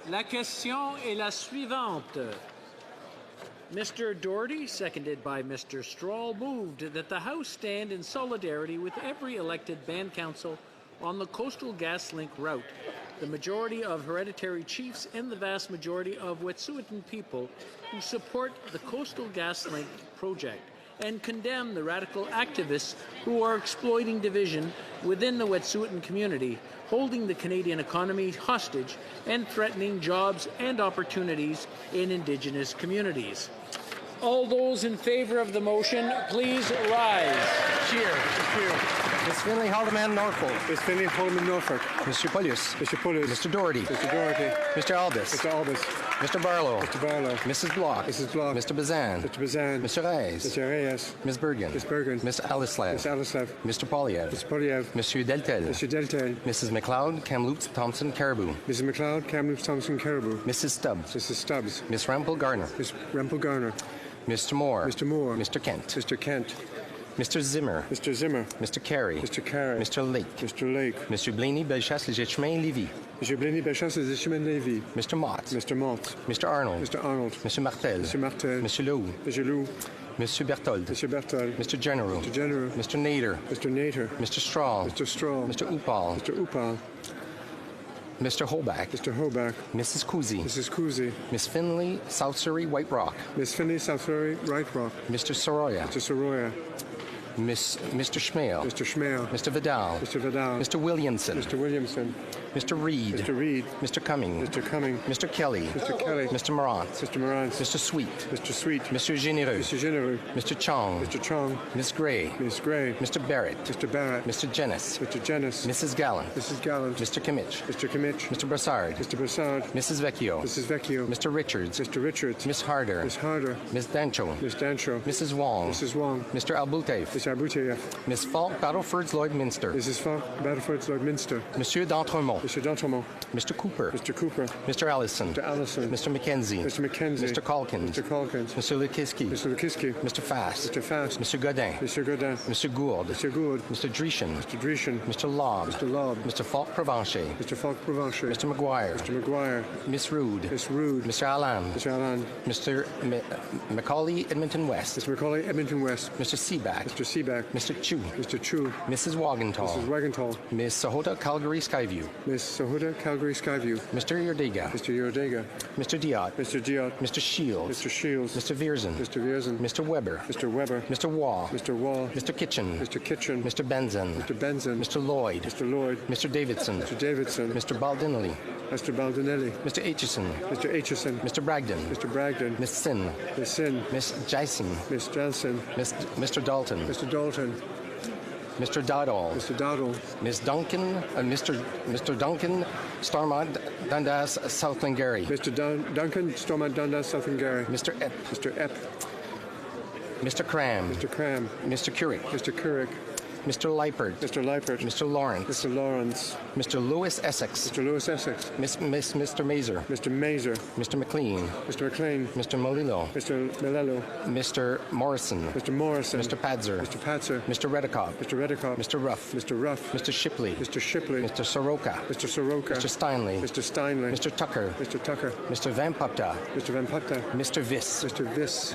La question est la suivante. Mr. Doherty, seconded by Mr. Strahl, moved that the House stand in solidarity with every elected band council on the Coastal GasLink route, the majority of hereditary chiefs and the vast majority of Wet'suwet'en people who support the Coastal GasLink project, and condemn the radical activists who are exploiting division within the Wet'suwet'en community, holding the Canadian economy hostage and threatening jobs and opportunities in Indigenous communities. All those in favour of the motion, please rise. Cheer. Cheer. Ms. Finley Haldeman Norfolk. Ms. Finley Haldeman Norfolk. Mr. Pulius. Mr. Pulius. Mr. Doherty. Mr. Doherty. Mr. Albus. Mr. Albus. Mr. Barlow. Mr. Barlow. Mrs. Block. Mrs. Block. Mr. Bazan. Mr. Bazan. Mr. Reyes. Mr. Reyes. Ms. Bergen. Ms. Bergen. Ms. Alislav. Ms. Alislav. Mr. Polyev. Mr. Polyev. Monsieur Deltel. Mr. Deltel. Mrs. McLeod, Kamloops, Thompson, Caribou. Mrs. McLeod, Kamloops, Thompson, Caribou. Mrs. Stubbs. Mrs. Stubbs. Miss Rampel Garner. Ms. Rampel Garner. Mr. Moore. Mr. Moore. Mr. Kent. Mr. Kent. Mr. Zimmer. Mr. Zimmer. Mr. Carey. Mr. Carey. Mr. Lake. Mr. Lake. Monsieur Blaney, Bellechasse, Léger-Chemin, Lévis. Monsieur Blaney, Bellechasse, Léger-Chemin, Lévis. Mr. Mott. Mr. Mott. Mr. Arnold. Mr. Arnold. Monsieur Martel. Monsieur Martel. Monsieur Leroux. Monsieur Lou. Monsieur Berthold. Monsieur Berthold. Mr. General. Mr. General. Mr. Nader. Mr. Nader. Mr. Strahl. Mr. Strahl. Mr. Upal. Mr. Upal. Mr. Holback. Mr. Hoback. Mrs. Cousy. Mrs. Cousy. Miss Finley, South Surrey, White Rock. Miss Finley, South Surrey, Right Rock. Mr. Soroya. Mr. Soroya. Mr. Schmale. Mr. Schmale. Mr. Vidal. Mr. Vidal. Mr. Williamson. Mr. Williamson. Mr. Reed. Mr. Reed. Mr. Cumming. Mr. Cumming. Mr. Kelly. Mr. Kelly. Mr. Morant. Mr. Morant. Mr. Sweet. Mr. Sweet. Mr. Généreux. Mr. General. Mr. Chong. Mr. Chong. Miss Gray. Miss Gray. Mr. Barrett. Mr. Barrett. Mr. Jennis. Mr. Jennis. Mrs. Gallant. Mrs. Gallant. Mr. Kimmich. Mr. Kimmich. Mr. Brassard. Mr. Brassard. Mrs. Vecchio. Mrs. Vecchio. Mr. Richards. Mr. Richards. Miss Harder. Miss Harder. Miss Dancho. Miss Dancho. Mrs. Wong. Mrs. Wong. Mr. Albutev. Miss Arbutiev. Miss Falk, Battleford's Lloydminster. Mrs. Falk, Battleford's Lloydminster. Monsieur d'Entremont. Mr. D'Entremont. Mr. Cooper. Mr. Cooper. Mr. Allison. Mr. Allison. Mr. Mackenzie. Mr. Mackenzie. Mr. Calkins. Mr. Calkins. Mr. Lukiski. Mr. Lukiski. Mr. Fast. Mr. Fast. Mr. Godin. Mr. Godin. Mr. Gould. Mr. Gould. Mr. Dreeshen. Mr. Dreeshen. Mr. Lobb. Mr. Lobb. Mr. Falk Provencher. Mr. Falk Provencher. Mr. McGuire. Mr. McGuire. Miss Rood. Miss Rood. Mr. Allan. Mr. Allan. Mr. Macaulay Edmonton West. Mr. Macaulay Edmonton West. Mr. Seaback. Mr. Seaback. Mr. Chu. Mr. Chu. Mrs. Wagenthal. Mrs. Wagenthal. Miss Sahota Calgary Skyview. Miss Sahuda Calgary Skyview. Mr. Yordega. Mr. Yordega. Mr. Diot. Mr. Diot. Mr. Shields. Mr. Shields. Mr. Viersen. Mr. Viersen. Mr. Weber. Mr. Weber. Mr. Wall. Mr. Wall. Mr. Kitchen. Mr. Kitchen. Mr. Benson. Mr. Benson. Mr. Lloyd. Mr. Lloyd. Mr. Davidson. Mr. Davidson. Mr. Baldinelli. Mr. Baldinelli. Mr. Aitchison. Mr. Aitchison. Mr. Bragdon. Mr. Bragdon. Miss Sin. Miss Sin. Miss Jason. Miss Jelson. Mr. Dalton. Mr. Dalton. Mr. Doddall. Mr. Doddle. Miss Duncan. Mr. Duncan. Stormont Dundas South Glengarry. Mr. Duncan. Stormont Dundas South Glengarry. Mr. Epp. Mr. Epp. Mr. Cram. Mr. Cram. Mr. Curick. Mr. Couric. Mr. Leipert. Mr. Leipert. Mr. Lawrence. Mr. Lawrence. Mr. Lewis Essex. Mr. Lewis Essex. Mr. Mazer. Mr. Mazer. Mr. McLean. Mr. McLean. Mr. Molillo. Mr. Melello. Mr. Morrison. Mr. Morrison. Mr. Padzer. Mr. Patzer. Mr. Redicott. Mr. Redicott. Mr. Ruff. Mr. Ruff. Mr. Shipley. Mr. Shipley. Mr. Soroka. Mr. Soroka. Mr. Steinley. Mr. Steinley. Mr. Tucker. Mr. Tucker. Mr. Van Pupta. Mr. Van Putta. Mr. Viss. Mr. Viss.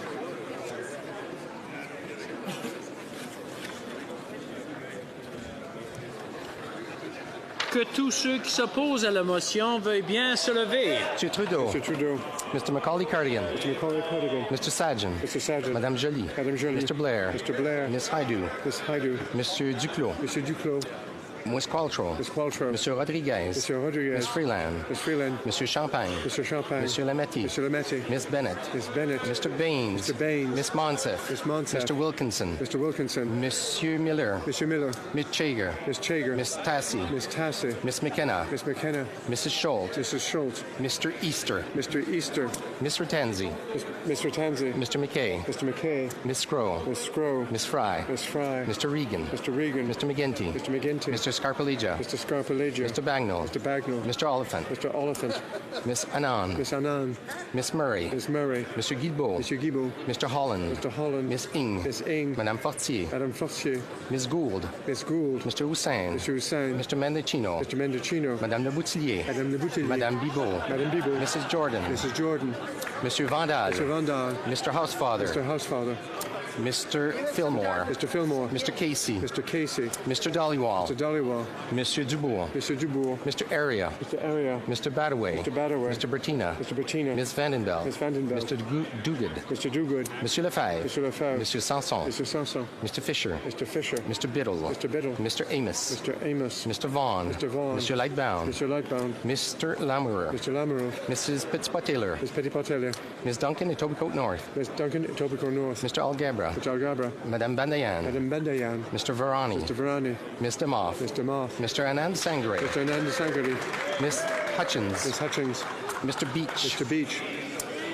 Que tous ceux qui s'opposent à la motion veuillent bien se lever. Monsieur Trudeau. Mr. Trudeau. Mr. Macaulay Cardigan. Mr. Macaulay Cardigan. Mr. Sajan. Mr. Sargent. Madame Joly. Madame Joly. Mr. Blair. Mr. Blair. Miss Haidu. Miss Haidu. Monsieur Duclos. Monsieur Duclos. Miss Qualtrough. Miss Qualtrough. Monsieur Rodriguez. Monsieur Rodriguez. Miss Freeland. Miss Freeland. Monsieur Champagne. Mr. Champagne. Monsieur Lametti. Mr. Lametti. Miss Bennett. Miss Bennett. Mr. Baines. Mr. Baines. Miss Monsef. Miss Monsef. Mr. Wilkinson. Mr. Wilkinson. Monsieur Miller. Monsieur Miller. Miss Chager. Miss Chager. Miss Tassie. Miss Tassie. Miss McKenna. Miss McKenna. Mrs. Schultz. Mrs. Schultz. Mr. Easter. Mr. Easter. Miss Ratanzi. Mr. Tansey. Mr. McKay. Mr. McKay. Miss Scrow. Miss Scrow. Miss Fry. Miss Fry. Mr. Regan. Mr. Regan. Mr. McGinty. Mr. McGinty. Mr. Mr. Scarpaleggia, Mr. Scarpaleggia, Mr. Bagnall, Mr. Bagnall, Mr. Oliphant, Mr. Oliphant, Miss Annan, Miss Annan, Miss Murray, Miss Murray, Mr. Guilbeault, Monsieur Guilbeault, Mr. Holland, Mr. Holland, Miss Ing, Miss Ing, Madame Fortier, Madame Fortier, Miss Gould, Miss Gould, Mr. Hussain, Mr. Hussain, Mr. Mendicino, Mr. Mendocino, Madame Le Boutillier, Madame Le Boutillier, Madame Bibot, Madame Bibot, Mrs. Jordan, Mrs. Jordan, Monsieur Vandal, Mr. Vandal, Mr. Housefather, Mr. Housefather, Mr. Fillmore, Mr. Fillmore, Mr. Casey, Mr. Casey, Mr. Dollywall, Mr. Dollywall, Monsieur Dubois, Mr. Dubois, Mr. Area, Mr. Area, Mr. Badaway, Mr. Badaway, Mr. Bertina, Mr. Bettina, Miss Vandenbell, Miss Vandenbell, Mr. Duguid, Mr. Dogood, Monsieur Lefebvre, Mr. Lefebvre, Monsieur Sanson, Mr. Sanson, Mr. Fisher, Mr. Fisher, Mr. Biddle, Mr. Biddle, Mr. Amos, Mr. Amos, Mr. Vaughn, Mr. Vaughan, Monsieur Lightbound, Mr. Lightbound, Mr. Lamoureux, Mr. Lamoureux, Mrs. Fitzpatrick, Miss Petitpot-Taylor, Miss Duncan, Etobicoke North, Miss Duncan, Etobicoke North, Mr. Algebra, Mr. Algabra, Madame Bandayan, Madame Bandayan, Mr. Verani, Mr. Verani, Miss DeMoff, Mr. Moth, Mr. Anand Sangre, Mr. Ananda Sangardi, Miss Hutchins, Miss Hutchins, Mr. Beach, Mr. Beach,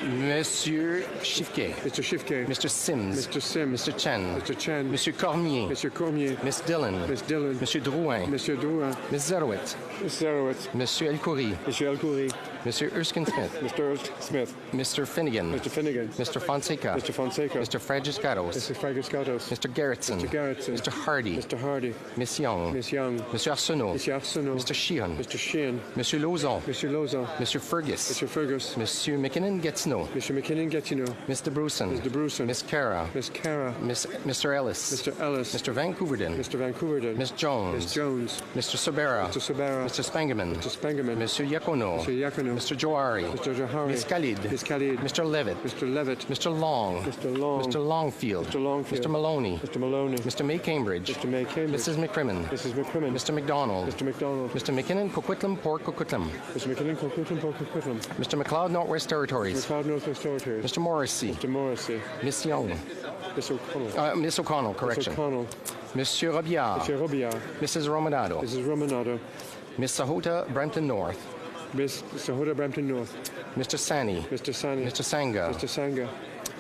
Monsieur Shifke, Mr. Shifke, Mr. Sims, Mr. Sims, Mr. Chen, Mr. Chen, Monsieur Cormier, Mr. Cormier, Miss Dillon, Miss Dillon, Monsieur Drouin, Monsieur Drouin, Miss Zerowitz, Miss Zarowitz, Monsieur Elkoury, Monsieur Alcoury, Monsieur Erskine Smith, Mr. Smith, Mr. Finnegan, Mr. Finnegan, Mr. Fonseca, Mr. Fonseca, Mr. Fragiscatos, Mr. Fragiscatos, Mr. Gerritsen, Mr. Gerritsen, Mr. Hardy, Mr. Hardy, Miss Young, Miss Young, Monsieur Arsenault, Monsieur Arsenault, Mr. Sheehan, Mr. Sheehan, Monsieur Lauzon, Monsieur Lozon, Monsieur Fergus, Monsieur Fergus, Monsieur McKinnon-Gatineau, Mr. McKinnon Gatineau, Mr. Bruson, Mr. Bruson, Miss Cara, Miss Cara, Mr. Ellis, Mr. Ellis, Mr. Vancouverden, Mr. Vancouverden, Miss Jones, Miss Jones, Mr. Sabera, Mr. Sabara, Mr. Spangaman, Mr. Spangaman, Monsieur Yakono, Mr. Yakono, Mr. Johari, Mr. Johari, Miss Khalid, Miss Khalid, Mr. Levitt, Mr. Levitt, Mr. Long, Mr. Long, Mr. Longfield, Mr. Longfield, Mr. Maloney, Mr. Maloney, Mr. May Cambridge, Mr. May Cambridge, Mrs. McCrimmon, Mrs. McCrimmon, Mr. McDonald, Mr. McDonald, Mr. McKinnon, Coquitlam, Port Coquitlam, Mr. McKinnon, Coquitlam, Coquitlam, Mr. McLeod, Northwest Territories, McLeod, Northwest Territories, Mr. Morrissey, Mr. Morrissey, Miss Young, Miss O'Connell, Miss O'Connell, correction, Miss O'Connell, Monsieur Robillard, Monsieur Robillard, Mrs. Romanado, Mrs. Romanado, Miss Sahota, Brampton North, Miss Sahota Brampton North, Mr. Sani, Mr. Sani, Mr. Sanga, Mr. Sanga,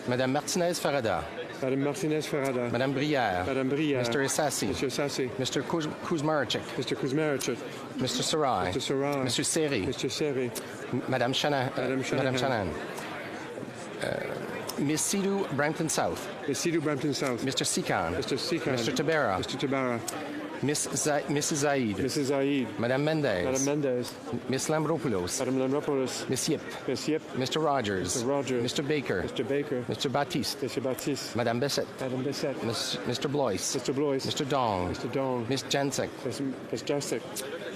Madame Martinez Farada, Madame Martinez Ferrada, Madame Brière, Madame Brière, Mr. Isassi, Monsieur Sassi, Mr. Kuzmarchik, Mr. Kuzmarchik, Mr. Sarai, Mr. Sarai, Mr. Seri, Mr. Seri, Madame Shanahan, Madame Shanahan. Miss Sidhu, Brampton South, Miss Sidhu Brampton South, Mr. Sikan, Mr. Sikan, Mr. Tabera, Mr. Tabara, Mrs. Zaid, Mrs. Zaid, Madame Mendez, Madame Mendez, Miss Lambropoulos, Madame Lambropoulos, Miss Yip, Miss Yip, Mr. Rogers, Mr. Rogers, Mr. Baker, Mr. Baker, Mr. Baptiste, Mr. Baptiste, Madame Bessette, Madame Bessette, Mr. Blois, Mr. Blois, Mr. Dong, Mr. Dong, Miss Jensek, Miss Jasek,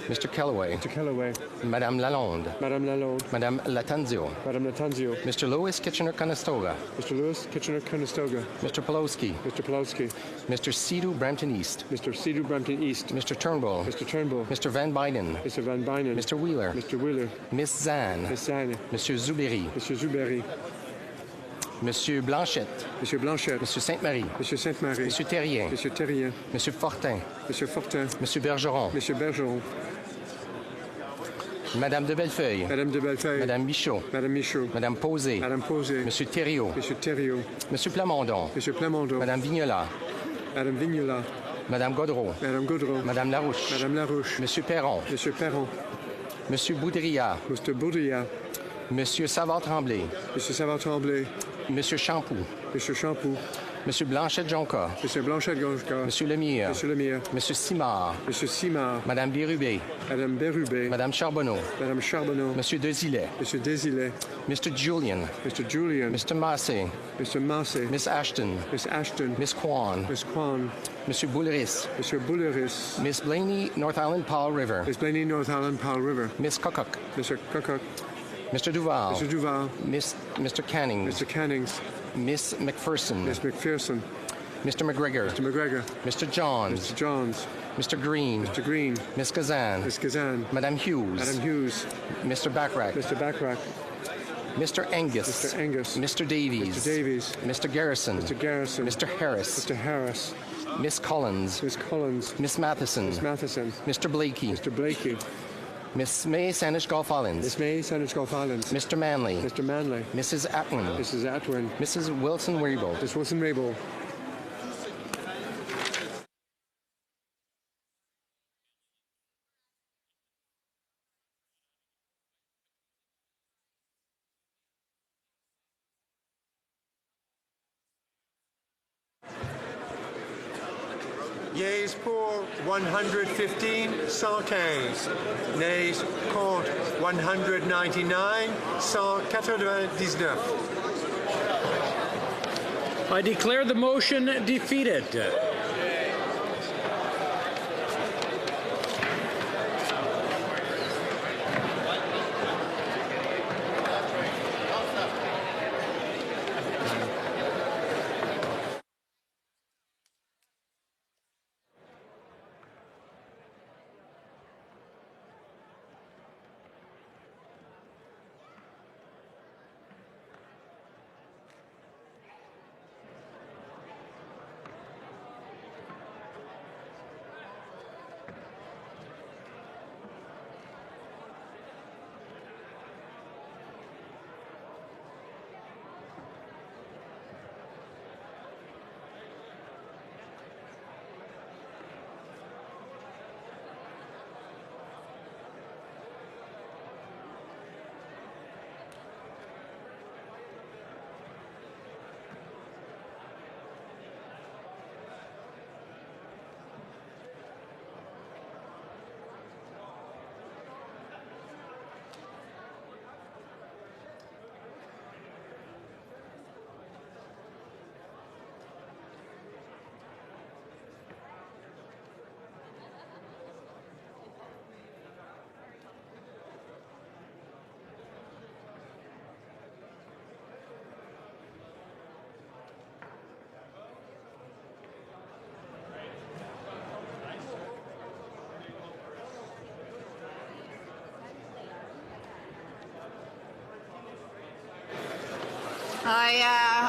Mr. Kellaway, Mr. Kellaway, Madame Lalonde, Madame Lalonde, Madame Latanzio, Madame Latanzio, Mr. Lewis Kitchener-Conestoga, Mr. Lewis Kitchener-Conestoga, Mr. Pulowski, Mr. Pulowski, Mr. Sidhu, Brampton East, Mr. Sidhu Brampton East, Mr. Turnbull, Mr. Turnbull, Mr. Van Biden, Mr. Van Bynen, Mr. Wheeler, Mr. Wheeler, Miss Zan, Miss Zane, Monsieur Zuberi, Monsieur Zuberi, Monsieur Blanchette, Monsieur Blanchette, Monsieur Sainte-Marie, Monsieur Sainte-Marie, Monsieur Terrien, Monsieur Terrien, Monsieur Fortin, Monsieur Fortin, Monsieur Bergeron, Monsieur Bergeron, Madame de Bellefeuille, Madame de Bellefeuille, Madame Michaud, Madame Michaud, Madame Posé, Madame Posé, Monsieur Thériault, Monsieur Thériault, Monsieur Plamondon, Monsieur Plamondon, Madame Vignola, Madame Vignola, Madame Godreau, Madame Gaudreau, Madame Larouche, Madame Larouche, Monsieur Perron, Monsieur Perron, Monsieur Boudria, Monsieur Baudrillard, Monsieur Savard-Tremblay, Monsieur Savard-Tremblay, Monsieur Champoux, Monsieur Champoux, Monsieur Blanchette-Jonca, Monsieur Blanchette-Gonca, Monsieur Lemire, Monsieur Lemire, Monsieur Simard, Monsieur Simard, Madame Bérubé, Madame Bérubé, Madame Charbonneau, Madame Charbonneau, Monsieur Desilets, Monsieur Désilet, Mr. Julian, Mr. Julian, Mr. Massé, Mr. Massé, Miss Ashton, Miss Ashton, Miss Kwan, Miss Kwan, Monsieur Bouleris, Monsieur Bouleris, Miss Blaney, North Island Paul River, Miss Blaney, North Island, Powell River, Miss Cocock, Mr. Cocock, Mr. Duval, Mr. Duval, Mr. Cannings, Mr. Cannings, Miss McPherson, Miss McPherson, Mr. McGregor, Mr. McGregor, Mr. Johns, Mr. Johns, Mr. Green, Mr. Green, Miss Kazan, Miss Kazan, Madame Hughes, Madame Hughes, Mr. Backrack, Mr. Backrack, Mr. Angus, Mr. Angus, Mr. Davies, Mr. Davies, Mr. Garrison, Mr. Garrison, Mr. Harris, Mr. Harris, Miss Collins, Miss Collins, Miss Matheson, Miss Matheson, Mr. Blakey, Mr. Blakey, Miss May Sanish Golf Islands, Miss May, Sandwich Golf Islands, Mr. Manley, Mr. Manley, Mrs. Atwin, Mrs. Atwin, Mrs. Wilson Weeble, Miss Wilson Rabel, Yeas pour 115, 115. Nays contre 199, 199. I declare the motion defeated.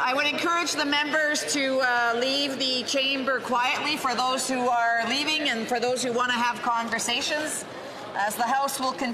I would encourage the members to leave the chamber quietly for those who are leaving and for those who want to have conversations, as the House will continue.